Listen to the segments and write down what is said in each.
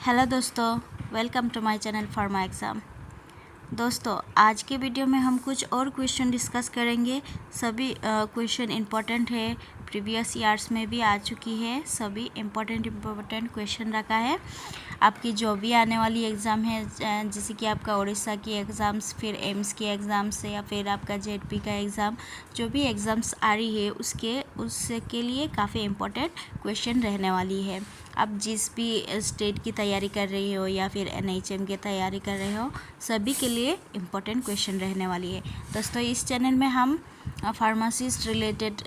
Hello दोस्तों, welcome to my channel for my exam. दोस्तों, आज के वीडियो में हम कुछ और क्वेश्चन डिस्कस करेंगे। सभी क्वेश्चन इम्पोर्टेंट है, प्रीवियस ईयर्स में भी आ चुकी है। सभी इम्पोर्टेंट क्वेश्चन रखा है। आपकी जो भी आने वाली एग्ज़ाम है, जैसे कि आपका उड़ीसा की एग्ज़ाम्स, फिर एम्स की एग्ज़ाम्स या फिर आपका जेडपी का एग्ज़ाम, जो भी एग्ज़ाम्स आ रही है उसके लिए काफ़ी इम्पोर्टेंट क्वेश्चन रहने वाली है। आप जिस भी स्टेट की तैयारी कर रही हो या फिर NHM की तैयारी कर रहे हो, सभी के लिए इम्पोर्टेंट क्वेश्चन रहने वाली है। दोस्तों, इस चैनल में हम फार्मासिस्ट रिलेटेड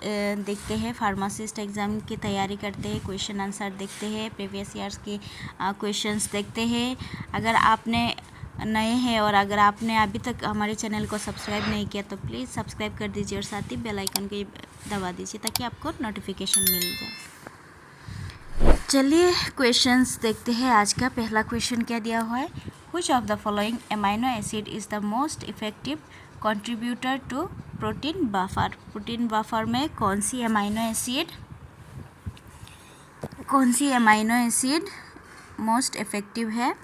देखते हैं, फार्मासिस्ट एग्ज़ाम की तैयारी करते हैं, क्वेश्चन आंसर देखते हैं, प्रीवियस ईयर्स के क्वेश्चंस देखते हैं। अगर आपने नए हैं और अगर आपने अभी तक हमारे चैनल को सब्सक्राइब नहीं किया तो प्लीज़ सब्सक्राइब कर दीजिए और साथ ही बेल आइकन को दबा दीजिए ताकि आपको नोटिफिकेशन मिल जाए। चलिए क्वेश्चंस देखते हैं। आज का पहला क्वेश्चन क्या दिया हुआ है, which of the following amino acid is the most effective contributor to protein buffer. Protein buffer में कौन सी अमाइनो एसिड मोस्ट इफेक्टिव है?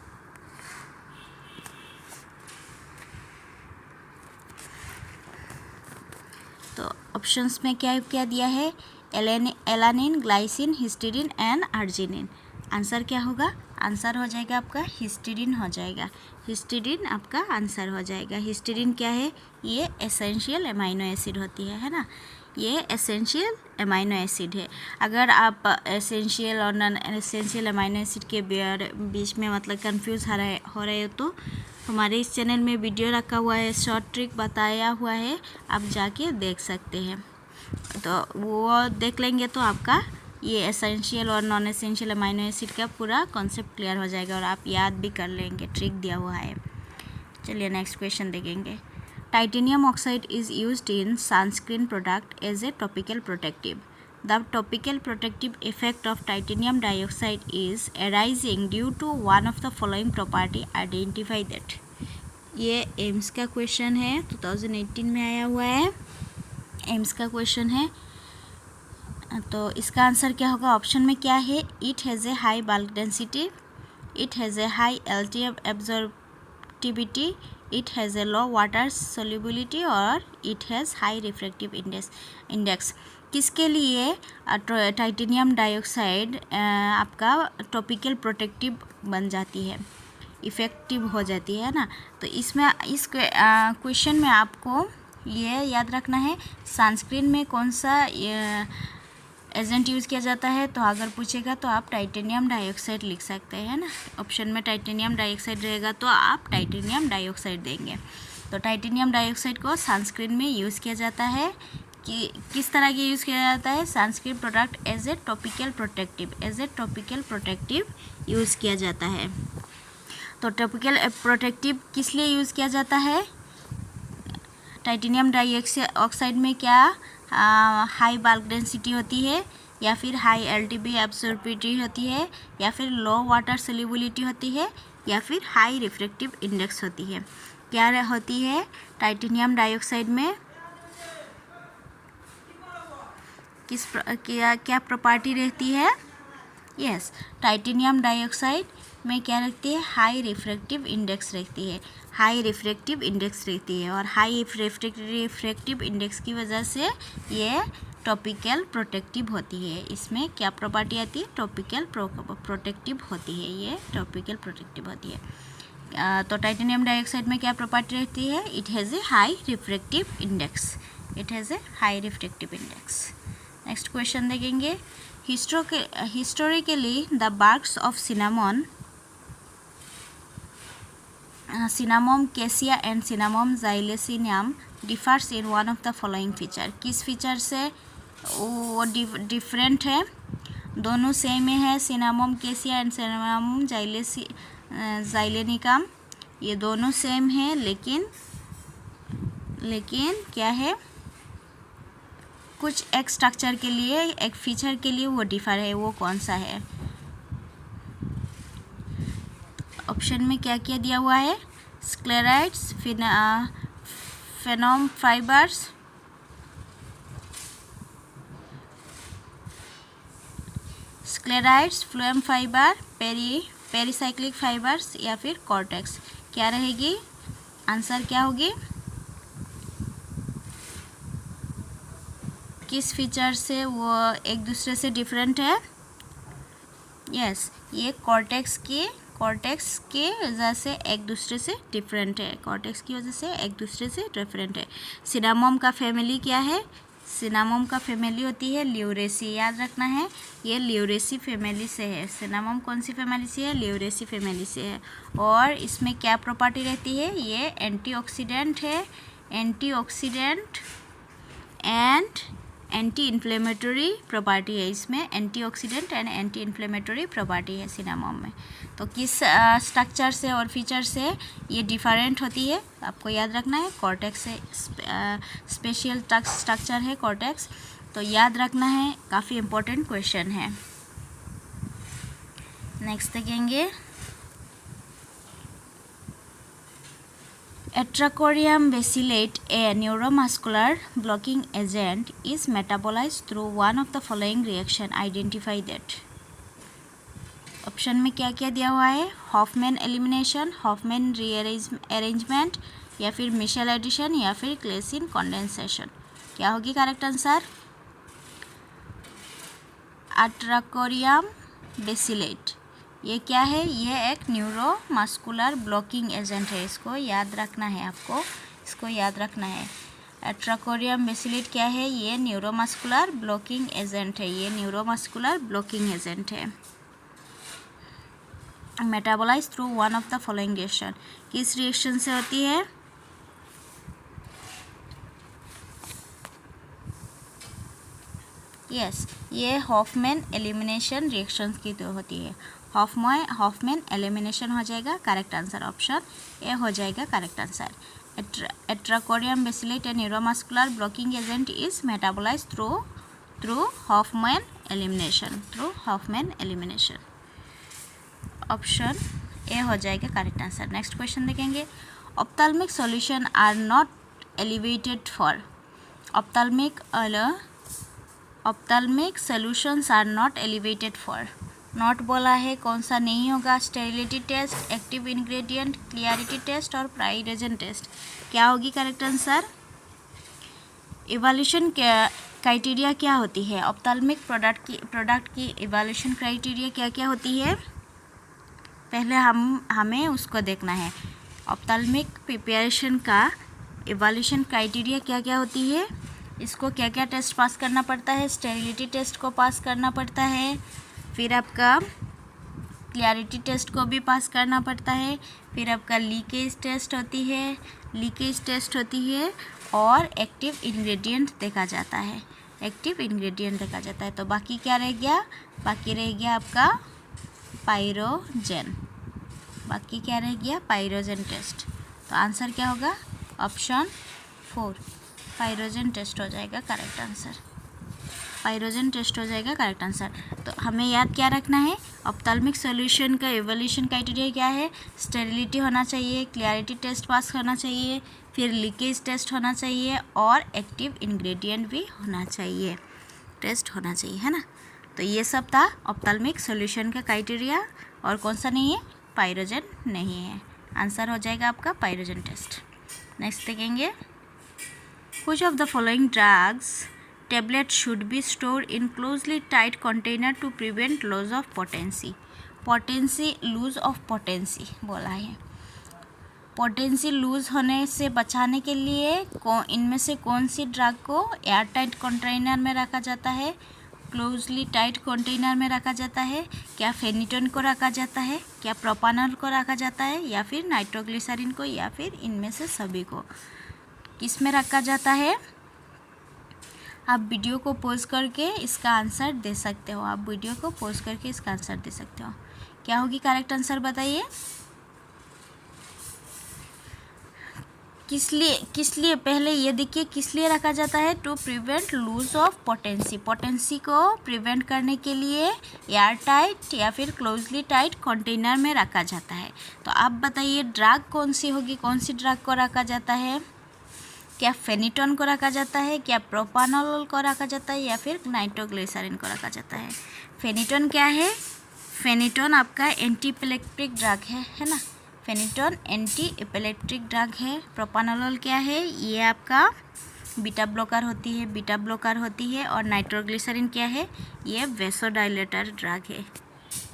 तो ऑप्शंस में क्या क्या दिया है, alanine, glycine, histidine and arginine. Answer क्या होगा? आंसर हो जाएगा आपका हिस्टीडीन हो जाएगा। हिस्टीडीन आपका आंसर हो जाएगा। हिस्टीडीन क्या है? ये एसेंशियल अमाइनो एसिड होती है ना। ये एसेंशियल अमाइनो एसिड है। अगर आप एसेंशियल और नॉन एसेंशियल अमाइनो एसिड के बीच में मतलब कंफ्यूज हो रहे हो तो हमारे इस चैनल में वीडियो रखा हुआ है, शॉर्ट ट्रिक बताया हुआ है, आप जाके देख सकते हैं। तो वो देख लेंगे तो आपका ये एसेंशियल और नॉन एसेंशियल अमाइनो एसिड का पूरा कॉन्सेप्ट क्लियर हो जाएगा और आप याद भी कर लेंगे, ट्रिक दिया हुआ है। चलिए नेक्स्ट क्वेश्चन देखेंगे। Titanium oxide is used in sunscreen product as a topical protective. The topical protective effect of titanium dioxide is arising due to one of the following property. Identify that. ये AIIMS का question है, 2018 में आया हुआ है, AIIMS का question है। तो इसका आंसर क्या होगा? ऑप्शन में क्या है? It has a high bulk density, it has a high LTF absorptivity, it has a low water solubility और it has high refractive index. किसके लिए टाइटेनियम डाइऑक्साइड आपका टॉपिकल प्रोटेक्टिव बन जाती है, इफ़ेक्टिव हो जाती है ना? तो इसमें इस क्वेश्चन में आपको ये याद रखना है, सनस्क्रीन में कौन सा एजेंट यूज़ किया जाता है। तो अगर पूछेगा तो आप टाइटेनियम डाइऑक्साइड लिख सकते हैं ना। ऑप्शन में टाइटेनियम डाइऑक्साइड रहेगा तो आप टाइटेनियम डाइऑक्साइड देंगे। तो टाइटेनियम डाइऑक्साइड को सनस्क्रीन में यूज़ किया जाता है कि किस तरह के यूज़ किया जाता है? Sunscreen product as a topical protective use किया जाता है। तो टॉपिकल प्रोटेक्टिव किस लिए यूज़ किया जाता है? टाइटेनियम डाइऑक्साइड में क्या हाई बल्क डेंसिटी होती है, या फिर हाई LTP एब्सॉर्बिविटी होती है, या फिर लो वाटर सोल्यूबिलिटी होती है, या फिर हाई रिफ्रैक्टिव इंडेक्स होती है? क्या होती है टाइटेनियम डाइऑक्साइड में? क्या प्रॉपर्टी रहती है? यस, टाइटेनियम डाइऑक्साइड में क्या रखती है? हाई रिफ्रैक्टिव इंडेक्स रहती है। हाई रिफ्रैक्टिव इंडेक्स रहती है और हाई रिफ्रैक्टिव इंडेक्स की वजह से ये टॉपिकल प्रोटेक्टिव होती है। इसमें क्या प्रॉपर्टी आती है? टॉपिकल प्रोटेक्टिव होती है। ये टॉपिकल प्रोटेक्टिव होती है। तो टाइटेनियम डाइऑक्साइड में क्या प्रॉपर्टी रहती है? It has a high refractive index. Next question देखेंगे। Historically the barks of Cinnamomum cassia and Cinnamomum xylicium differs in one of the following feature. किस फीचर से वो डिफरेंट है? दोनों सेम है, Cinnamomum cassia and Cinnamomum xylenicum, ये दोनों same है, लेकिन क्या है? कुछ एक स्ट्रक्चर के लिए, एक फीचर के लिए वो डिफर है। वो कौन सा है? ऑप्शन में क्या क्या दिया हुआ है? Sclereids, phloem fibres, sclereids, phloem fibre, pericyclic fibres या फिर कॉर्टेक्स? क्या रहेगी आंसर, क्या होगी? किस फीचर से वो एक दूसरे से डिफरेंट है? यस, ये कॉर्टेक्स की वजह से एक दूसरे से डिफरेंट है। कॉर्टेक्स की वजह से एक दूसरे से डिफरेंट है। सिनामोम का फैमिली क्या है? सिनामोम का फैमिली होती है ल्यूरेसी। याद रखना है, ये ल्यूरेसी फैमिली से है। सिनामोम कौन सी फैमिली से है? ल्यूरेसी फैमिली से है। और इसमें क्या प्रॉपर्टी रहती है? ये एंटीऑक्सीडेंट है। Antioxidant and anti inflammatory property है। इसमें antioxidant and anti inflammatory property है सिनामोम में। तो किस स्ट्रक्चर से और फीचर से ये डिफरेंट होती है आपको याद रखना है। कॉर्टेक्स से स्पेशल स्ट्रक्चर है कॉर्टेक्स, तो याद रखना है, काफ़ी इम्पोर्टेंट क्वेश्चन है। नेक्स्ट देखेंगे, Atracorium bacillate, a neuromuscular blocking agent, is metabolized through one of the following reaction. Identify that. Option में क्या क्या दिया हुआ है? हॉफमैन एलिमिनेशन, हॉफमैन रीअरेंजमेंट, या फिर मिशेल एडिशन, या फिर क्लेसिन कंडेंसेशन। क्या होगी करेक्ट आंसर? Atracorium bacillate, ये क्या है? ये एक न्यूरोमस्कुलर ब्लॉकिंग एजेंट है। इसको याद रखना है आपको, इसको याद रखना है। एट्राकोरियम बेसिलेट क्या है? ये न्यूरोमस्कुलर ब्लॉकिंग एजेंट है। ये न्यूरोमस्कुलर ब्लॉकिंग एजेंट है। Metabolize through one of the following reaction, किस रिएक्शन से होती है? यस, ये हॉफमैन एलिमिनेशन रिएक्शंस की तो होती है। हॉफमैन एलिमिनेशन हो जाएगा करेक्ट आंसर, ऑप्शन ए हो जाएगा correct answer. Atracurium besylate a neuromuscular blocking agent is metabolise through Hofmann elimination, option A हो जाएगा करेक्ट आंसर। नेक्स्ट क्वेश्चन देखेंगे, ophthalmic solution are not elevated for. Ophthalmic solutions are not elevated for. Not बोला है, कौन सा नहीं होगा? Sterility test, active ingredient, clarity test और पाइरोजेन टेस्ट। क्या होगी करेक्ट आंसर? इवैल्यूएशन क्राइटेरिया क्या होती है? ऑप्थेल्मिक प्रोडक्ट की इवैल्यूएशन क्राइटेरिया क्या क्या होती है? पहले हमें उसको देखना है। ऑप्थेल्मिक प्रिपरेशन का इवैल्यूएशन क्राइटेरिया क्या क्या होती है? इसको क्या क्या टेस्ट पास करना पड़ता है? स्टेरिलिटी टेस्ट को पास करना पड़ता है, फिर आपका क्लियरिटी टेस्ट को भी पास करना पड़ता है, फिर आपका लीकेज टेस्ट होती है और एक्टिव इंग्रेडिएंट देखा जाता है। तो बाकी क्या रह गया? बाकी रह गया आपका पाइरोजेन टेस्ट। तो आंसर क्या होगा? ऑप्शन 4 पाइरोजेन टेस्ट हो जाएगा करेक्ट आंसर। तो हमें याद क्या रखना है? ऑप्थेल्मिक सॉल्यूशन का इवैल्यूएशन क्राइटेरिया क्या है? स्टेरिलिटी होना चाहिए, क्लियरिटी टेस्ट पास होना चाहिए, फिर लीकेज टेस्ट होना चाहिए और एक्टिव इंग्रेडिएंट भी होना चाहिए, है ना। तो ये सब था ऑप्थेल्मिक सॉल्यूशन का क्राइटेरिया। और कौन सा नहीं है? पाइरोजेन नहीं है। आंसर हो जाएगा आपका पाइरोजेन टेस्ट। नेक्स्ट देखेंगे, Which of the following drugs tablet should be stored in closely tight container to prevent loss of potency? Loss of potency बोला है। पोटेंसी लूज होने से बचाने के लिए इनमें से कौन सी ड्रग को एयर टाइट कंटेनर में रखा जाता है? क्लोजली टाइट कंटेनर में रखा जाता है। क्या फेनिटोन को रखा जाता है? क्या प्रोपानॉल को रखा जाता है? या फिर नाइट्रोग्लिसरीन को? या फिर इनमें से सभी को? किस में रखा जाता है? आप वीडियो को पॉज करके इसका आंसर दे सकते हो। क्या होगी करेक्ट आंसर बताइए? किस लिए पहले ये देखिए, किस लिए रखा जाता है? To prevent loss of potency को प्रिवेंट करने के लिए एयर टाइट या फिर क्लोजली टाइट कंटेनर में रखा जाता है। तो आप बताइए ड्रग कौन सी होगी? कौन सी ड्रग को रखा जाता है? क्या फेनिटोन को रखा जाता है? क्या प्रोपानॉल को रखा जाता है? या फिर नाइट्रोग्लिसरीन को रखा जाता है? फेनिटोन क्या है? फेनिटोन आपका एंटी एपिलेप्टिक ड्रग है ना, फेनिटोन एंटी एपिलेप्टिक ड्रग है। प्रोपानोलोल क्या है? ये आपका बीटा ब्लॉकर होती है। और नाइट्रोग्लिसरीन क्या है? ये वेसोडाइलेटर ड्रग है।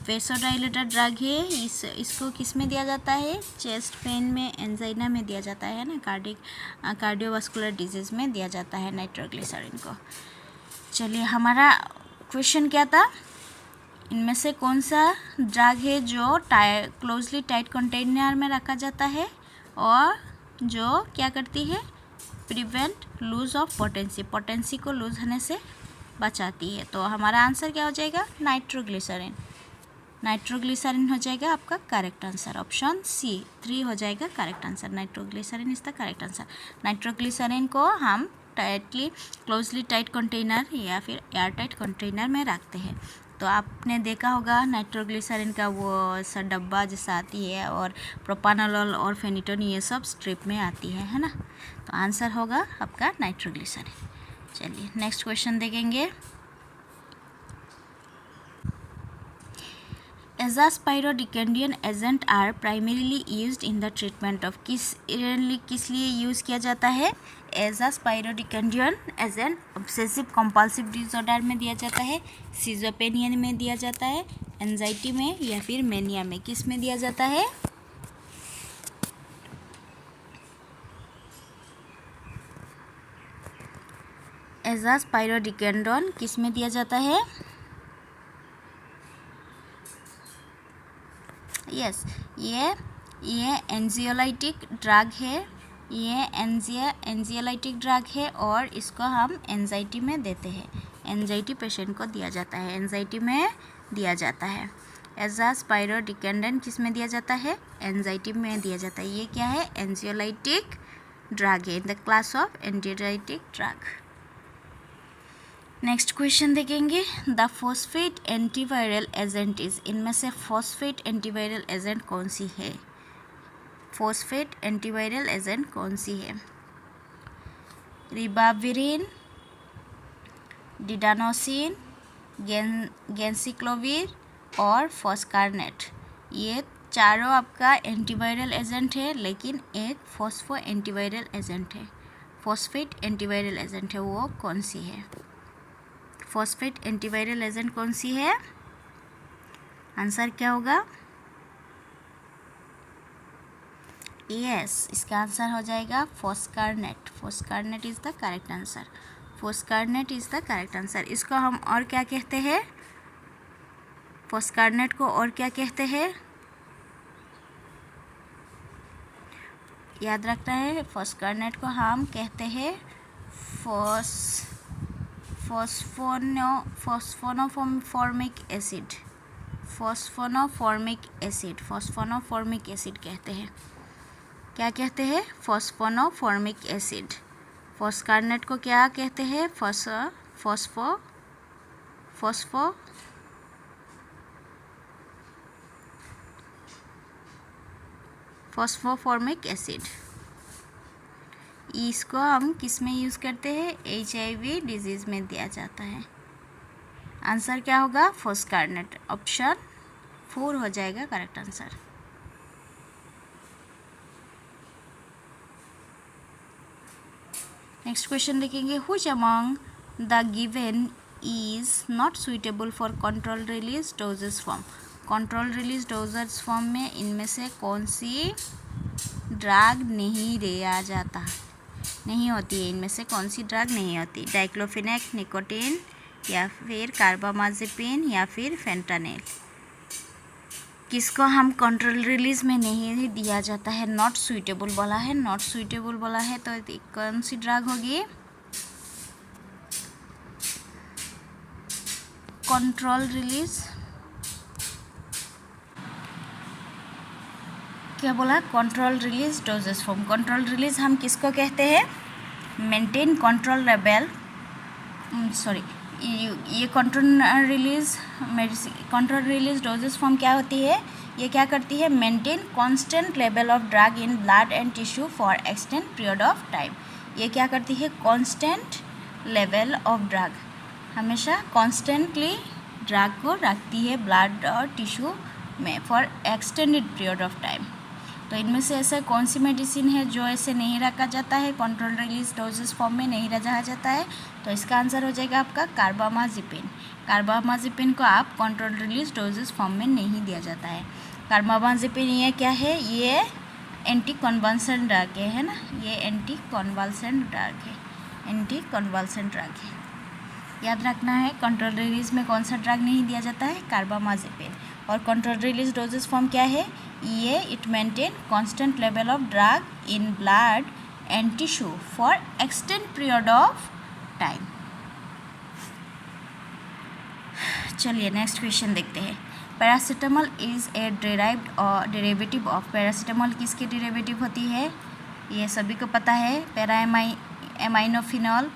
वेसोडाइलेटर ड्रग है, इसको किस में दिया जाता है? चेस्ट पेन में, एंजाइना में दिया जाता है ना, कार्डियोवास्कुलर डिजीज़ में दिया जाता है नाइट्रोग्लिसरीन को। चलिए, हमारा क्वेश्चन क्या था? इनमें से कौन सा ड्रग है जो क्लोजली टाइट कंटेनर में रखा जाता है और जो क्या करती है? प्रिवेंट लूज ऑफ पोटेंसी को लूज होने से बचाती है। तो हमारा आंसर क्या हो जाएगा? नाइट्रोग्लिसरीन हो जाएगा आपका करेक्ट आंसर। ऑप्शन सी 3 हो जाएगा correct answer. Nitroglycerin is the correct answer. Nitroglycerin को हम क्लोजली टाइट कंटेनर या फिर एयर टाइट कंटेनर में रखते हैं। तो आपने देखा होगा नाइट्रोग्लिसरीन का वो सा डब्बा जैसा आती है, और प्रोपानोलोल और फेनिटोन ये सब स्ट्रिप में आती है ना। तो आंसर होगा आपका नाइट्रोग्लिसरीन। चलिए, नेक्स्ट क्वेश्चन देखेंगे। Azaspirodecanedione agent are primarily used in the treatment of, किस लिए यूज़ किया जाता है? Azaspirodecanedione agent obsessive compulsive disorder में दिया जाता है, सिजोपेनिया में दिया जाता है, एंजाइटी में, या फिर मेनिया में। किस में दिया जाता है? एजास्पाइरोडिकेंडोन किस में दिया जाता है? यस, ये एंजियोलाइटिक ड्रग है। ये एंजियोलाइटिक ड्रग है और इसको हम एंजाइटी में देते हैं। एंजाइटी पेशेंट को दिया जाता है, एंजाइटी में दिया जाता है। एजास्पाइरोडिकेंडन किस में दिया जाता है? एंजाइटी में दिया जाता है। ये क्या है? एंजियोलाइटिक ड्रग है, in the class of antidiuretic drug. Next question देखेंगे। The phosphate antiviral agent is, इनमें से फॉस्फेट एंटीवायरल एजेंट कौन सी है? फॉस्फेट एंटीवायरल एजेंट कौन सी है? रिबाविरिन, डिडानोसिन, गेंसिक्लोविर और फॉस्कारनेट। ये चारों आपका एंटीवायरल एजेंट है, लेकिन एक फॉस्फो एंटीवायरल एजेंट है। फॉस्फेट एंटीवायरल एजेंट है, वो कौन सी है? फॉस्फेट एंटीवायरल एजेंट कौन सी है? आंसर क्या होगा? यस, इसका आंसर हो जाएगा foscarnet. Foscarnet is the correct answer. Foscarnet is the correct answer. इसको हम और क्या कहते हैं? फॉस्कारनेट को और क्या कहते हैं? याद रखना है, फॉस्कारनेट को हम कहते हैं फॉस्फोनोफॉर्मिक एसिड। फॉस्फोनोफॉर्मिक एसिड कहते हैं। क्या कहते हैं? फॉस्फोनोफॉर्मिक एसिड। फॉस्कारनेट को क्या कहते हैं? फॉस्फोफॉर्मिक एसिड। इसको हम किस में यूज़ करते हैं? HIV डिजीज़ में दिया जाता है। आंसर क्या होगा? फॉस्कारनेट। ऑप्शन 4 हो जाएगा करेक्ट आंसर। नेक्स्ट क्वेश्चन देखेंगे। Which among the given is not suitable for control release doses form? Control release doses form में इनमें से कौन सी ड्रग नहीं होती है? इनमें से कौन सी ड्रग नहीं होती? डाइक्लोफिनेक, निकोटीन, या फिर कार्बामाजेपिन, या फिर फेंटानिल। किसको हम कंट्रोल रिलीज में नहीं दिया जाता है? नॉट सुइटेबल बोला है, नॉट सुइटेबल बोला है, तो कौन सी ड्रग होगी? कंट्रोल रिलीज क्या बोला? Control release doses form. Control release हम किसको कहते हैं? मेंटेन कंट्रोल लेवल, ये कंट्रोल रिलीज डोजेस फॉर्म क्या होती है? ये क्या करती है? Maintain constant level of drug in blood and tissue for extend period of time. ये क्या करती है? कांस्टेंट लेवल ऑफ ड्रग, हमेशा कॉन्स्टेंटली ड्रग को रखती है ब्लड और टिश्यू में for extended period of time. तो इनमें से ऐसा कौन सी मेडिसिन है जो ऐसे नहीं रखा जाता है, कंट्रोल रिलीज डोजेस फॉर्म में नहीं रखा जाता है? तो इसका आंसर हो जाएगा आपका कार्बामाजिपिन। कार्बामाजिपिन को आप कंट्रोल रिलीज डोजेस फॉर्म में नहीं दिया जाता है। कार्बामाजिपिन ये क्या है? ये एंटी कन्वल्सेंट ड्रग है ना, ये एंटी कन्वल्सेंट ड्रग है, एंटी कन्वल्सेंट ड्रग है। याद रखना है कंट्रोल रिलीज में कौन सा ड्रग नहीं दिया जाता है? कार्बामाजिपिन। और कंट्रोल रिलीज डोजेस फॉर्म क्या है? ये it maintain constant level of drug in blood and tissue for extend period of time. चलिए नेक्स्ट क्वेश्चन देखते हैं। Paracetamol is a derivative of, paracetamol किसकी डेरिवेटिव होती है? ये सभी को पता है, aminophenol,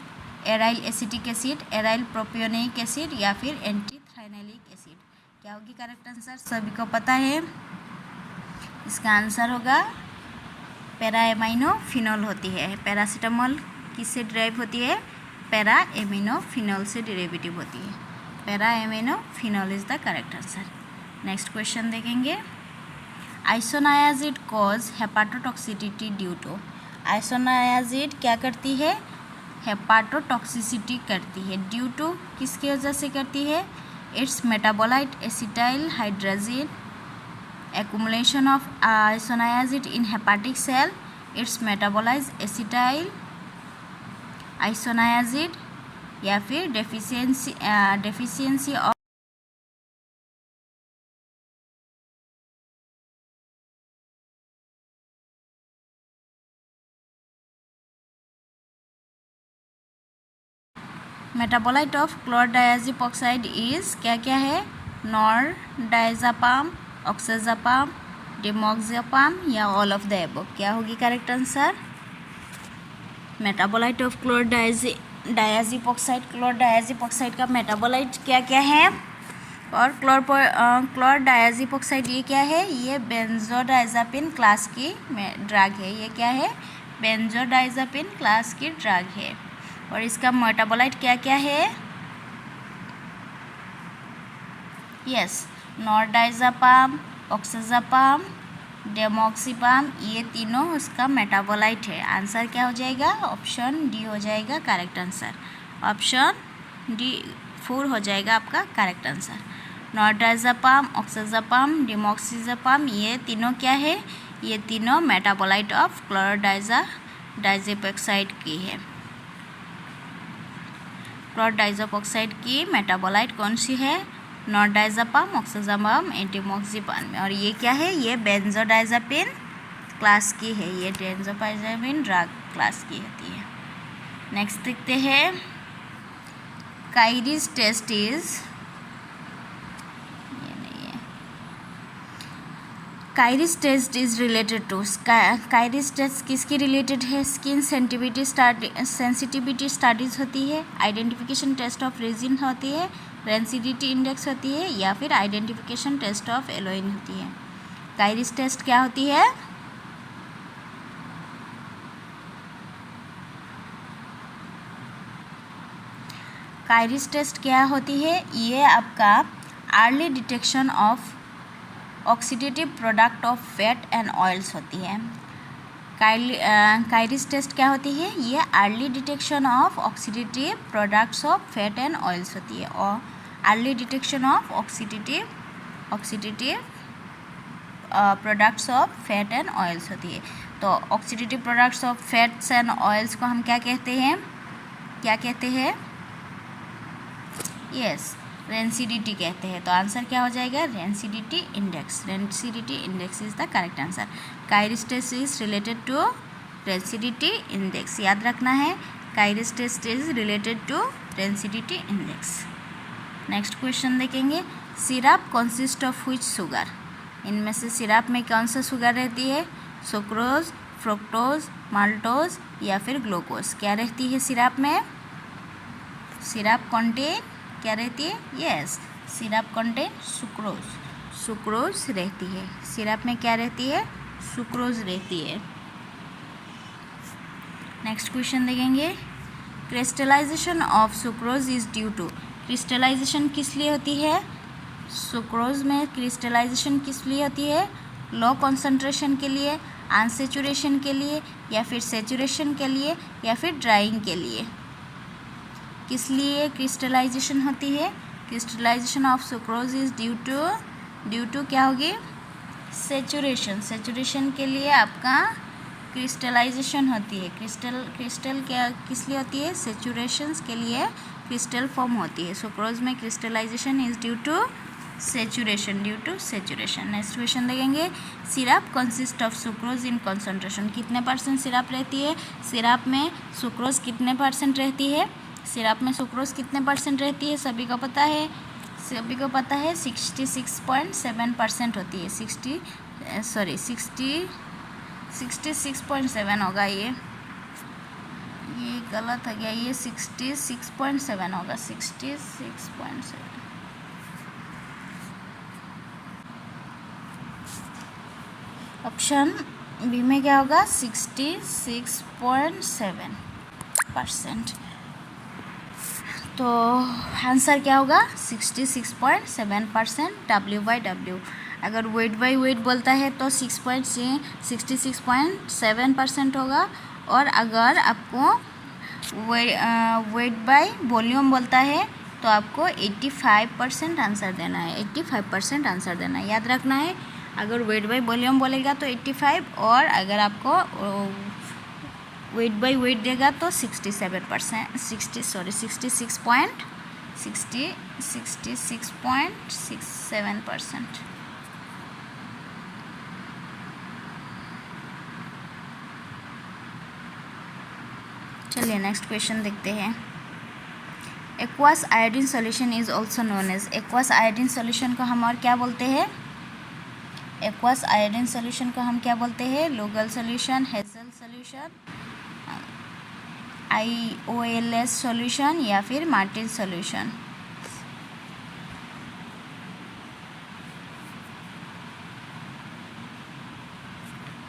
aryl acetic acid, aryl propionic acid या फिर एंटीथ्राइनेलिक एसिड। क्या होगी करेक्ट आंसर? सभी को पता है, इसका आंसर होगा पैराएमाइनोफिनॉल होती है। पैरासीटामोल किससे डिराइव होती है? पैराएमिनोफिनॉल से डेरिवेटिव होती है। Para aminophenol is the correct answer. Next question देखेंगे। Isoniazid cause hepatotoxicity due to, isoniazid क्या करती है? हेपाटोटॉक्सिसिटी करती है। ड्यू टू किसकी वजह से करती है? Its metabolite acetyl hydrazine, accumulation of isoniazid in hepatic cell, its metabolized acetyl isoniazid या फिर deficiency of metabolite of chlordiazepoxide is क्या क्या है? नॉरडायजापाम, ऑक्साजापाम, डिमोक्सापाम या ऑल ऑफ द एबव। क्या होगी करेक्ट आंसर? मेटाबोलाइट ऑफ क्लोरडायाजिपोक्साइड, क्लोरडायाजिपोक्साइड का मेटाबोलाइट क्या क्या है? और क्लोरडायाजिपोक्साइड ये क्या है? ये बेंजोडाइजापिन क्लास की ड्रग है। ये क्या है? बेंजोडाइजापिन क्लास की ड्रग है। और इसका मेटाबोलाइट क्या क्या है? यस, नॉरडाइजापाम, ऑक्साजापाम, डेमोक्सिपाम, ये तीनों उसका मेटाबोलाइट है। आंसर क्या हो जाएगा? ऑप्शन डी हो जाएगा करेक्ट आंसर। ऑप्शन डी 4 हो जाएगा आपका करेक्ट आंसर। नॉरडाइजापाम, ऑक्साजापाम, डिमोक्सिजापाम ये तीनों क्या है? ये तीनों मेटाबोलाइट ऑफ क्लोरडाइजापेक्साइड की है। क्लोरडाइजापेक्साइड की मेटाबोलाइट कौन सी है? नॉरडाइजापाम, ऑक्साजापाम, डिमोक्सिपाम। और ये क्या है? ये बेंजोडाइजापिन क्लास की है, ये बेंजोडाइजापिन ड्रग क्लास की होती है। नेक्स्ट देखते हैं। कायरीज टेस्ट इज, ये नहीं है, Kreis test is related to, Kreis test किसकी रिलेटेड है? स्किन सेंसिटिविटी स्टडीज होती है, आइडेंटिफिकेशन टेस्ट ऑफ रेजिन होती है, रेंसिडिटी इंडेक्स होती है या फिर आइडेंटिफिकेशन टेस्ट ऑफ एलोइन होती है। कायरीज टेस्ट क्या होती है? कायरीज टेस्ट क्या होती है? ये आपका early detection of oxidative product of fat and oils होती है। कायरीज टेस्ट क्या होती है? ये early detection of oxidative products of fat and oils होती है। और early detection of oxidative products of fat and oils होती है। तो oxidative products of fats and oils को हम क्या कहते हैं? क्या कहते हैं? यस, रेंसिडिटी कहते हैं। तो आंसर क्या हो जाएगा? Rancidity index. Rancidity index is the correct answer. Kreis test is related to rancidity index. याद रखना है, Kreis test is related to rancidity index. Next question देखेंगे। Syrup consist of which sugar, इनमें से सिरप में कौन सा शुगर रहती है? सुक्रोज, फ्रुक्टोज, माल्टोज या फिर ग्लूकोज। क्या रहती है सिरप में? सिरप कंटेन क्या रहती है? Yes, syrup contain sucrose, sucrose रहती है। सिरप में क्या रहती है? सुक्रोज रहती है। नेक्स्ट क्वेश्चन देखेंगे। Crystallization of sucrose is due to, crystallization किस लिए होती है? सुक्रोज में क्रिस्टलाइजेशन किस लिए होती है? लो कॉन्सेंट्रेशन के लिए, अनसेचुरेशन के लिए, या फिर सेचुरेशन के लिए, या फिर ड्राइंग के लिए? किस लिए क्रिस्टलाइजेशन होती है? Crystallization of sucrose is due to क्या होगी? सेचुरेशन। सेचुरेशन के लिए आपका क्रिस्टलाइजेशन होती है। क्रिस्टल क्या किस लिए होती है? सेचुरेशंस के लिए क्रिस्टल फॉर्म होती है। सुक्रोज में crystallisation is due to saturation. Next question देखेंगे। Syrup consist of sucrose in concentration. कितने परसेंट सिरप रहती है? सिरप में सुक्रोज कितने परसेंट रहती है? सिरप में सुक्रोज कितने परसेंट रहती है? सभी को पता है 66.7% होती है। 66.7 होगा। ये गलत हो गया। ये 66.7 होगा। 66.7। ऑप्शन बी में क्या होगा? 66.7%। तो आंसर क्या होगा? 66.7% W/W। अगर वेट बाई वेट बोलता है तो 66.7% होगा, और अगर आपको वेट बाय वॉल्यूम बोलता है तो आपको 85% आंसर देना है। 85% आंसर देना है, याद रखना है। अगर वेट बाय वॉल्यूम बोलेगा तो 85, और अगर आपको वेट बाय वेट देगा तो 66.67%। चलिए नेक्स्ट क्वेश्चन देखते हैं। Aqueous iodine solution is also known as. Aqueous iodine solution को हम और क्या बोलते हैं? एक्वस आयोडीन सॉल्यूशन को हम क्या बोलते हैं? Lugol solution, Hassel solution, IOLS solution, या फिर Martin solution.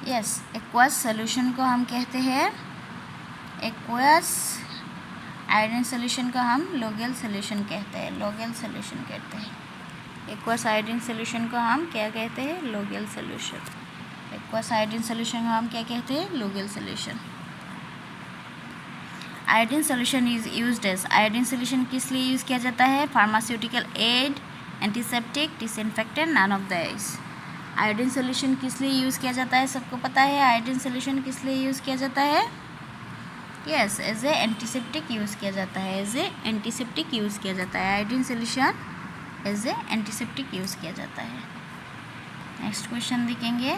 Yes, aqueous solution को हम कहते हैं, एक्वस आयोडीन सॉल्यूशन को हम लोगल सॉल्यूशन कहते हैं। लोगल सॉल्यूशन कहते हैं। एक्वस आयोडीन सॉल्यूशन को हम क्या कहते हैं? Lugol solution. Aqueous iodine solution को हम क्या कहते हैं? Lugol solution. Iodine solution is used as. Iodine solution किस लिए यूज़ किया जाता है? Pharmaceutical aid, antiseptic, disinfectant, none of this. Iodine solution किस लिए यूज़ किया जाता है? सबको पता है आयोडीन सॉल्यूशन किस लिए यूज़ किया जाता है? Yes, as a antiseptic use किया जाता है। एज ए एंटीसेप्टिक यूज़ किया जाता है। Iodine solution as a antiseptic use किया जाता है। नेक्स्ट क्वेश्चन देखेंगे।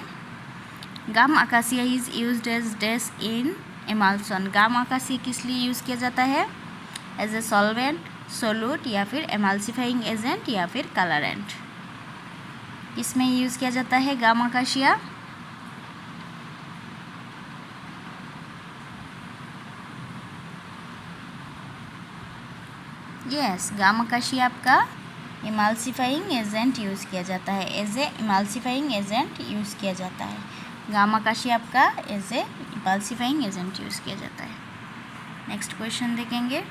Gum acacia is used as dash in emulsion. Gum acacia किस लिए यूज़ किया जाता है? एज ए सॉल्वेंट, सोलूट, या फिर एमल्सिफाइंग एजेंट, या फिर कलरेंट। किस में यूज़ किया जाता है gum acacia? Yes, gum acacia आपका इमल्सिफाइंग एजेंट यूज़ किया जाता है। As a emulsifying agent use किया जाता है। गाम अकासिया आपका as a emulsifying agent use किया जाता है। नेक्स्ट क्वेश्चन देखेंगे।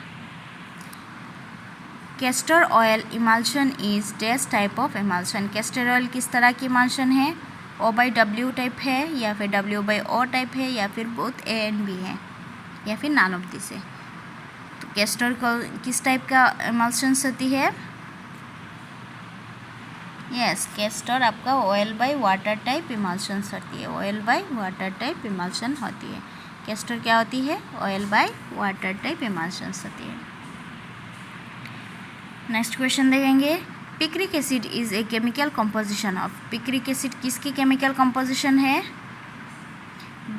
Castor oil emulsion is dash type of emulsion. Castor oil किस तरह की इमल्शन है? O/W टाइप है, या फिर W/O टाइप है, या फिर बोथ A and B है, या फिर नन ऑफ दिस है। तो कैस्टर को किस टाइप का इमल्शंस होती है? यस, कैस्टर आपका oil by water type emulsions होती है। Oil by water type emulsion होती है। कैस्टर क्या होती है? Oil by water type emulsions होती है। नेक्स्ट क्वेश्चन देखेंगे। Picric acid is a chemical composition of. Picric acid किसकी केमिकल कंपोजिशन है?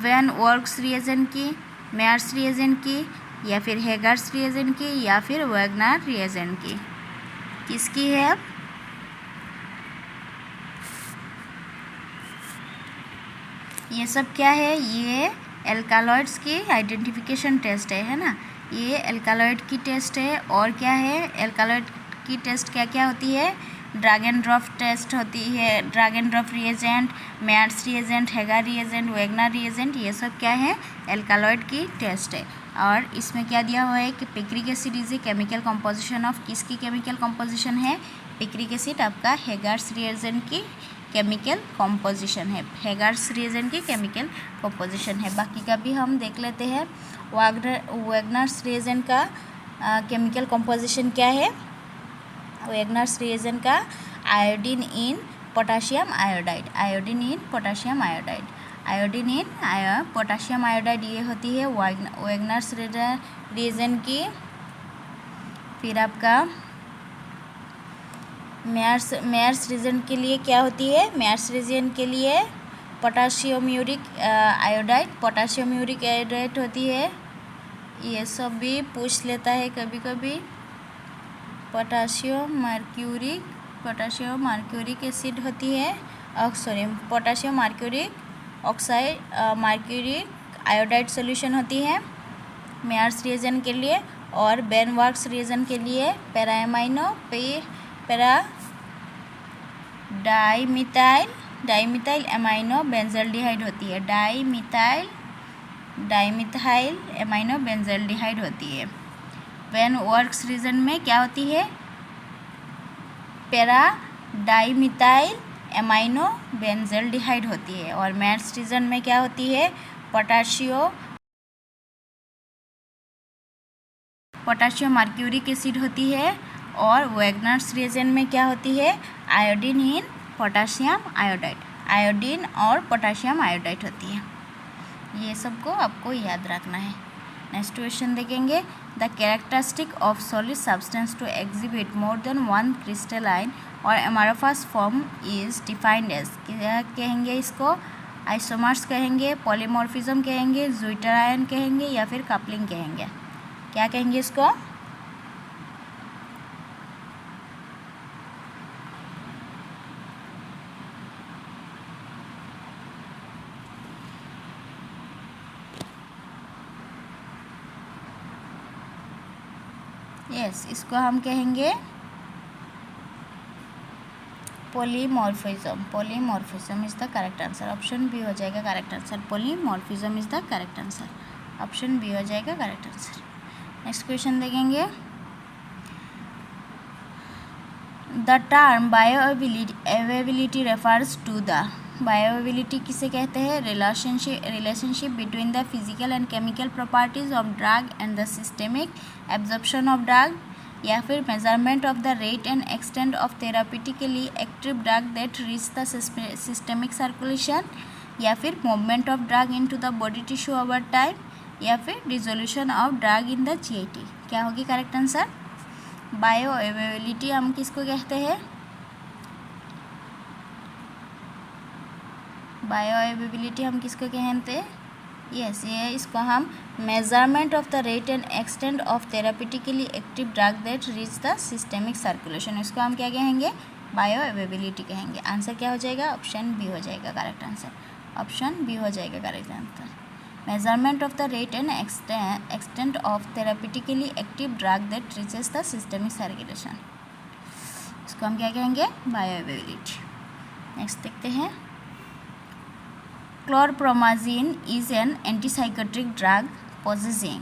वैन वर्क्स रिएजेंट की, मेयर्स रिएजेंट की, या फिर हेगर्स रिएजेंट की, या फिर वैगनर रिएजेंट की? किसकी है? ये सब क्या है? ये एल्कालॉइड्स की आइडेंटिफिकेशन टेस्ट है ना। ये एल्कालॉइड की टेस्ट है। और क्या है? एल्कालॉइड की टेस्ट क्या क्या होती है? ड्रैग एंड ड्रॉप टेस्ट होती है। Drag and drop reagent, Mayer's reagent, Hager reagent, Wagner reagent, ये सब क्या है? एल्कालॉइड की टेस्ट है। और इसमें क्या दिया हुआ है कि picric acid is a chemical composition of, किसकी केमिकल कंपोजिशन है? पिक्रिक एसिड आपका हेगार्स रिएजेंट की केमिकल कंपोजिशन है, हेगार्स रिएजेंट की केमिकल कंपोजिशन है। बाकी का भी हम देख लेते हैं। वैगनर्स रिएजेंट का केमिकल कंपोजिशन क्या है? वैगनर्स रिएजेंट का iodine in potassium iodide, iodine in potassium iodide, iodine in potassium iodide ये होती है वैगनर्स रिएजेंट की। फिर आपका मेयर्स रिएजेंट के लिए क्या होती है? मेयर्स रिएजेंट के लिए potassium uric iodide, potassium uric iodide होती है। ये सब भी पूछ लेता है कभी कभी। पोटाशियम मर्क्यूरिक एसिड होती है, potassium mercuric oxide mercuric iodide solution होती है मेयर्स रिएजेंट के लिए। और बेनवर्क्स रिएजेंट के लिए डाइमिथाइल एमाइनो बेंजल्डिहाइड होती है, डाइमिथाइल एमाइनो बेंजल्डिहाइड होती है। बेनवर्क्स रिएजेंट में क्या होती है? डाइमिथाइल एमाइनो बेंजल्डिहाइड होती है। और मेयर्स रिएजेंट में क्या होती है? पोटाशियम मर्क्यूरिक एसिड होती है। और वैगनर्स रिएजेंट में क्या होती है? Iodine in potassium iodide, iodine और पोटाशियम आयोडाइड होती है। ये सबको आपको याद रखना है। नेक्स्ट क्वेश्चन देखेंगे। The characteristic of solid substance to exhibit more than one crystalline और amorphous form is defined as, क्या कहेंगे इसको? आइसोमर्स कहेंगे, पॉलीमॉर्फिज्म कहेंगे, ज़्विटर कहेंगे या फिर कपलिंग कहेंगे? क्या कहेंगे इसको? इसको हम कहेंगे polymorphism is the correct answer. Option B हो जाएगा correct answer. Polymorphism is the correct answer. Option B हो जाएगा करेक्ट आंसर। नेक्स्ट क्वेश्चन देखेंगे। The term bioavailability refers to the, bioavailability किसे कहते हैं? Relationship between the physical and chemical properties of drug and the systemic absorption of drug, या फिर measurement of the rate and extent of therapeutically active drug that reach the systemic circulation, या फिर movement of drug into the body tissue over time, या फिर dissolution of drug in the GIT. क्या होगी correct answer? बायोअवेबिलिटी हम किसको कहते हैं? बायोअवेबिलिटी हम किसको कहते हैं? ये इसको हम measurement of the rate and extent of therapeutically active drug that reach the systemic circulation, इसको हम क्या कहेंगे? बायोअवेबिलिटी कहेंगे। आंसर क्या हो जाएगा? ऑप्शन बी हो जाएगा करेक्ट आंसर। ऑप्शन बी हो जाएगा correct answer. Measurement of the rate and extent of therapeutically active drug that reaches the systemic circulation, इसको हम क्या कहेंगे? बायोअवेबिलिटी। नेक्स्ट देखते हैं। क्लोरप्रोमाजिन is an antipsychotic drug possessing,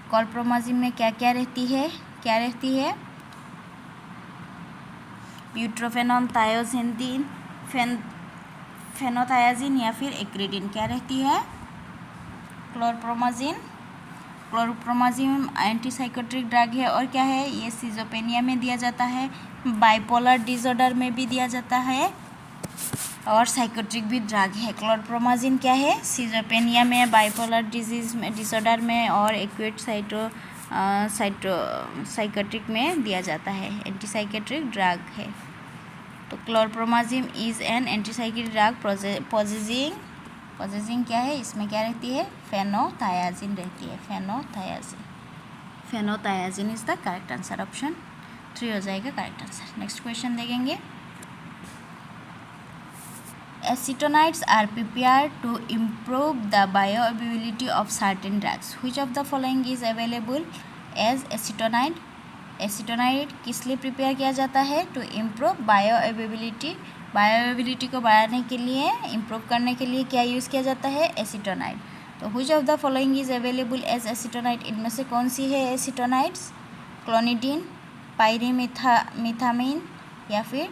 क्लोरप्रोमाजिन में क्या क्या रहती है? ब्यूट्रोफेनॉन, थायोसेंटिन, फेनोथायाजिन या फिर एक्रिडिन, क्या रहती है? क्लोरप्रोमाजिन एंटीसाइकोट्रिक ड्रग है। और क्या है? ये सिजोपेनिया में दिया जाता है, बाइपोलर डिसऑर्डर में भी दिया जाता है, और साइकोट्रिक भी ड्रग है। क्लोरप्रोमाजिन क्या है? सिजोपेनिया में, बाइपोलर डिसऑर्डर में और एक्यूट साइकोट्रिक में दिया जाता है, एंटीसाइकोट्रिक ड्रग है। तो chlorpromazine is an antipsychotic drug possessing क्या है? इसमें क्या रहती है? फेनोथायाजिन रहती है, phenothiazine is the correct answer. Option 3 हो जाएगा करेक्ट आंसर। नेक्स्ट क्वेश्चन देखेंगे। Acetonides are prepared to improve the bioavailability of certain drugs. Which of the following is available as acetonide? एसिटोनाइड किस लिए प्रिपेयर किया जाता है? टू इम्प्रूव बायोअवेबिलिटी, बायोअवेबिलिटी को बढ़ाने के लिए, इम्प्रूव करने के लिए क्या यूज़ किया जाता है? एसिटोनाइड। तो तो which of the following is available as acetonide, इनमें से कौन सी है एसीटोनाइट्स? क्लोनिडीन, पायरीमिथामीन या फिर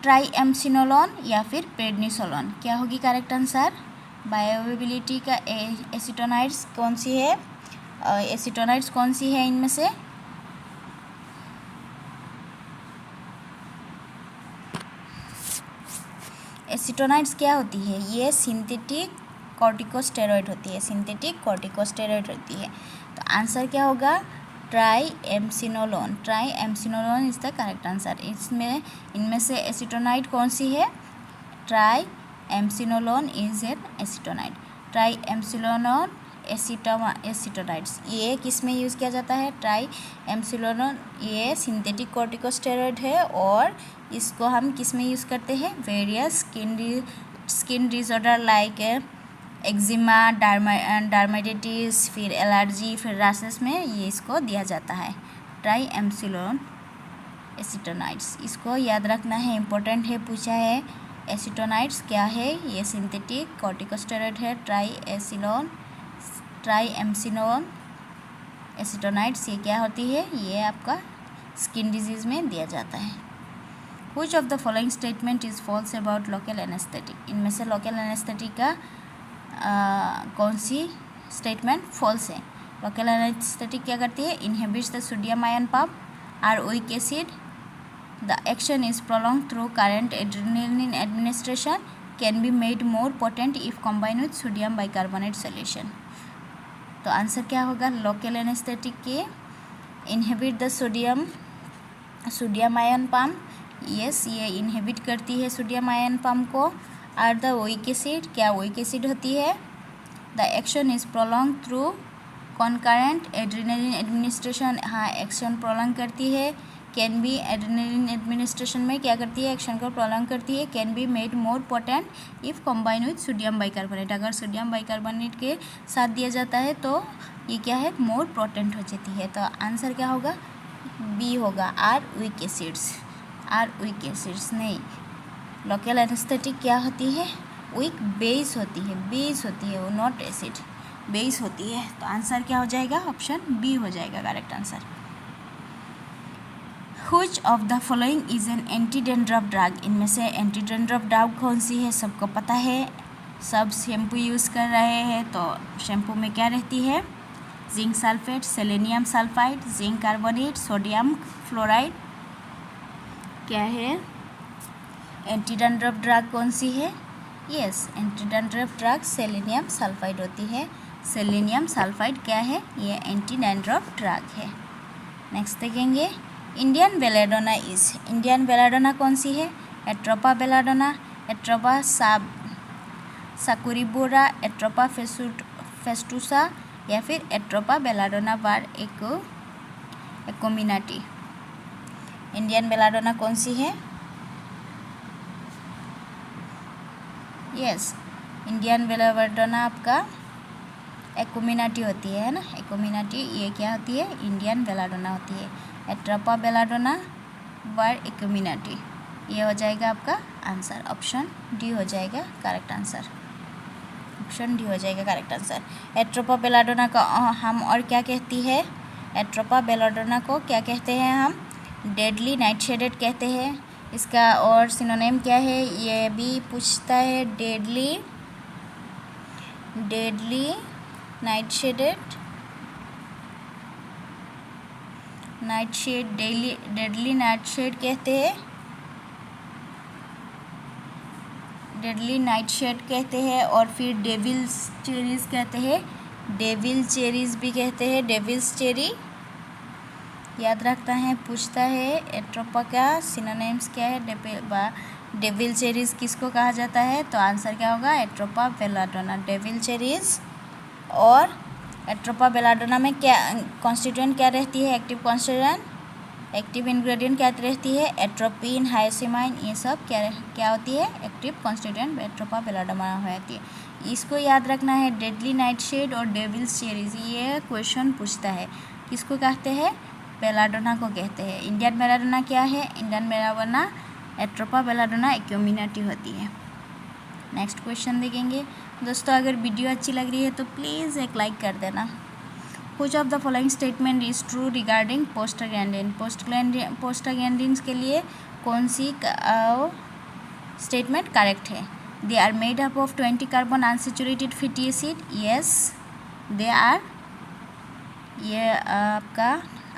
ट्राईएम्सिनोलोन या फिर प्रेडनिसोलोन। क्या होगी करेक्ट आंसर? बायोअवेलेबिलिटी का एसीटोनाइट्स कौन सी है? एसीटोनाइट्स कौन सी है इनमें से? एसीटोनाइट्स क्या होती है? ये सिंथेटिक कॉर्टिकोस्टेरॉइड होती है, सिंथेटिक कॉर्टिकोस्टेरॉइड होती है। तो आंसर क्या होगा? ट्राईएम्सिनोलोन। ट्राईएम्सिनोलोन इज द करेक्ट आंसर। इसमें इनमें से एसीटोनाइट कौन सी है? ट्राईएम्सिनोलोन इज एन एसीटोनाइट। ट्राईएम्सिनोलोन एसीटोनाइट्स ये किस में यूज़ किया जाता है? ट्राईएम्सिनोलोन ये सिंथेटिक कॉर्टिकोस्टेरॉइड है और इसको हम किस में यूज़ करते हैं? Various skin disorder like eczema, dermatitis, फिर एलर्जी, फिर रैशेस में ये इसको दिया जाता है। ट्राईएम्सिनोलोन एसीटोनाइट्स, इसको याद रखना है, इम्पोर्टेंट है, पूछा है। एसीटोनाइट्स क्या है? ये सिंथेटिक कॉर्टिकोस्टेरॉइड है। ट्राईएम्सिनोलोन एसीटोनाइट्स ये क्या होती है? ये आपका स्किन डिजीज़ में दिया जाता है। Which of the following statement is false about local anaesthetic, इनमें से लोकल एनेस्थेटिक का कौन सी स्टेटमेंट फॉल्स है? लोकल एनेस्थेटिक क्या करती है? Inhibits the sodium ion pump, are weak acid, the action is prolong through current adrenaline administration, can be made more potent if combine with sodium bicarbonate solution. तो answer क्या होगा? Local anaesthetic के inhibit the sodium ion pump, yes ये inhibit करती है sodium ion pump को। Are the weak acid, क्या weak acid होती है? The action is prolong through concurrent adrenaline administration, हाँ एक्शन प्रोलॉन्ग करती है। कैन बी एड्रेनालिन एडमिनिस्ट्रेशन में क्या करती है? एक्शन को प्रोलॉन्ग करती है। Can be made more potent if combine with sodium bicarbonate, अगर सोडियम बाइकार्बोनेट के साथ दिया जाता है तो ये क्या है? मोर पोटेंट हो जाती है। तो आंसर क्या होगा? बी होगा, are weak acids. Are weak acids नहीं, लोकल एनेस्थेटिक क्या होती है? वीक बेस होती है, बेस होती है वो, नॉट एसिड, बेस होती है। तो आंसर क्या हो जाएगा? ऑप्शन बी हो जाएगा correct answer. Which of the following is an anti dandruff drug, इनमें से एंटी डैंड्रफ ड्रग कौन सी है? सबको पता है, सब शैम्पू यूज़ कर रहे हैं। तो शैम्पू में क्या रहती है? Zinc sulphate, selenium sulphide, zinc carbonate, sodium fluoride. क्या है? एंटी डैंड्रफ ड्रग कौन सी है? Yes anti dandruff drug selenium sulphide होती है। सेलेनियम सल्फाइड क्या है? ये एंटी डैंड्रफ ड्रग है। नेक्स्ट देखेंगे, Indian belladonna is, Indian belladonna कौन सी है? एट्रोपा बेलाडोना, एट्रोपा साकुरीबोरा, एट्रोपा फेस्टुसा या फिर एट्रोपा बेलाडोना बार एकोमिनाटी। इंडियन बेलाडोना कौन सी है? यस इंडियन बेलाडोना आपका एकोमिनाटी होती है ना, एकोमिनाटी ये क्या होती है? इंडियन बेलाडोना होती है। एट्रोपा बेलाडोना बार एकोमिनाटी ये हो जाएगा आपका आंसर, ऑप्शन डी हो जाएगा करेक्ट आंसर। ऑप्शन डी हो जाएगा करेक्ट आंसर। एट्रोपा बेलाडोना का हम और क्या कहती है? एट्रोपा बेलाडोना को क्या कहते हैं हम? डेडली नाइटशेडेड कहते हैं। इसका और सिनोनिम क्या है? ये भी पूछता है। डेडली नाइटशेड, डेडली नाइटशेड कहते हैं, डेडली नाइटशेड कहते हैं। और फिर डेविल्स चेरीज कहते हैं, डेविल चेरीज भी कहते हैं, डेविल्स चेरी याद रखता है, पूछता है। एट्रोपा का सिनोनिम्स क्या है? डेविल चेरीज किसको कहा जाता है? तो आंसर क्या होगा? Atropa belladonna, devil cherries. और एट्रोपा बेलाडोना में क्या कॉन्स्टिट्यूएंट क्या रहती है? एक्टिव कॉन्स्टिट्यूएंट, एक्टिव इंग्रेडिएंट क्या रहती है? एट्रोपिन, हाइसिमाइन, ये सब क्या होती है? एक्टिव कॉन्स्टिट्यूएंट एट्रोपा बेलाडोना होती है। इसको याद रखना है। डेडली नाइटशेड और डेविल्स चेरीज ये क्वेश्चन पूछता है। किसको कहते हैं? बेलाडोना को कहते हैं। इंडियन बेलाडोना क्या है? इंडियन बेलाडोना एट्रोपा बेलाडोना एकोमिनाटी होती है। नेक्स्ट क्वेश्चन देखेंगे। दोस्तों अगर वीडियो अच्छी लग रही है तो प्लीज़ एक लाइक कर देना। Which of the following statement is true regarding prostaglandin? Prostaglandins के लिए कौन सी स्टेटमेंट करेक्ट है? They are made up of 20 carbon unsaturated fatty acid. Yes they are. ये आपका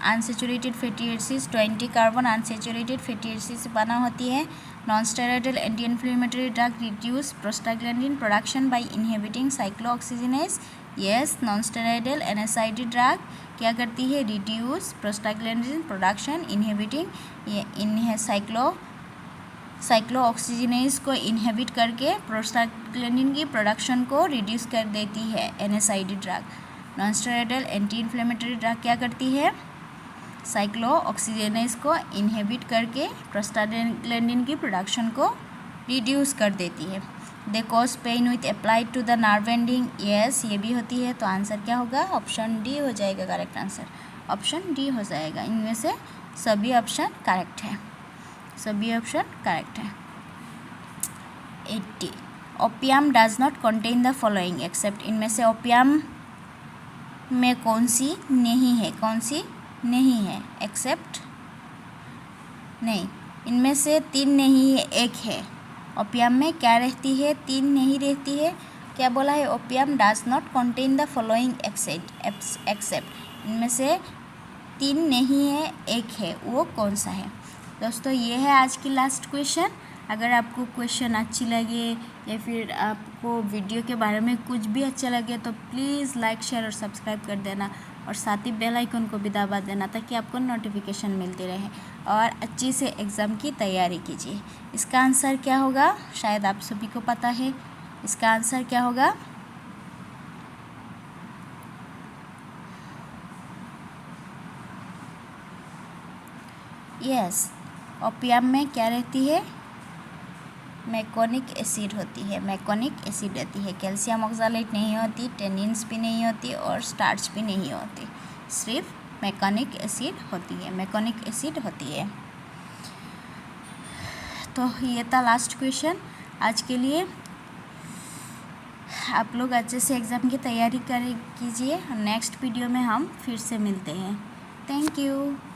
unsaturated fatty acids 20 carbon unsaturated fatty acid से बना होती है। Non steroidal anti inflammatory drug reduce prostaglandin production by inhibiting cyclooxygenase. Yes non steroidal NSAID drug क्या करती है? Reduce prostaglandin production inhibiting cyclooxygenase को इनहिबिट करके प्रोस्टाग्लैंडिन की प्रोडक्शन को रिड्यूस कर देती है NSAID drug. Non steroidal anti inflammatory drug क्या करती है? साइक्लोऑक्सीजिनेज को इनहिबिट करके प्रोस्टाग्लैंडिन की प्रोडक्शन को रिड्यूस कर देती है। They cause pain with applied to the nerve ending. Yes ये भी होती है। तो आंसर क्या होगा? ऑप्शन डी हो जाएगा करेक्ट आंसर। ऑप्शन डी हो जाएगा। इनमें से सभी ऑप्शन करेक्ट है। सभी ऑप्शन करेक्ट है। 80 opium does not contain the following except. इनमें से ओपियम में कौन सी नहीं है? कौन सी नहीं है? एक्सेप्ट नहीं। इनमें से 3 नहीं है, 1 है। ओपियम में क्या रहती है? 3 नहीं रहती है। क्या बोला है? Opium does not contain the following except. इनमें से 3 नहीं है, 1 है। वो कौन सा है? दोस्तों ये है आज की लास्ट क्वेश्चन। अगर आपको क्वेश्चन अच्छी लगे या फिर आपको वीडियो के बारे में कुछ भी अच्छा लगे तो प्लीज़ लाइक शेयर और सब्सक्राइब कर देना और साथ ही बेल आइकन को भी दबा देना ताकि आपको नोटिफिकेशन मिलती रहे और अच्छी से एग्ज़ाम की तैयारी कीजिए। इसका आंसर क्या होगा? शायद आप सभी को पता है। इसका आंसर क्या होगा? यस ओपियम में क्या रहती है? मैकोनिक एसिड होती है। मैकोनिक एसिड रहती है। कैल्शियम ऑक्सलेट नहीं होती, टेनिन्स भी नहीं होती और स्टार्च भी नहीं होती। सिर्फ मैकोनिक एसिड होती है। मैकोनिक एसिड होती है। तो ये था लास्ट क्वेश्चन आज के लिए। आप लोग अच्छे से एग्ज़ाम की तैयारी कीजिए। नेक्स्ट वीडियो में हम फिर से मिलते हैं। Thank you.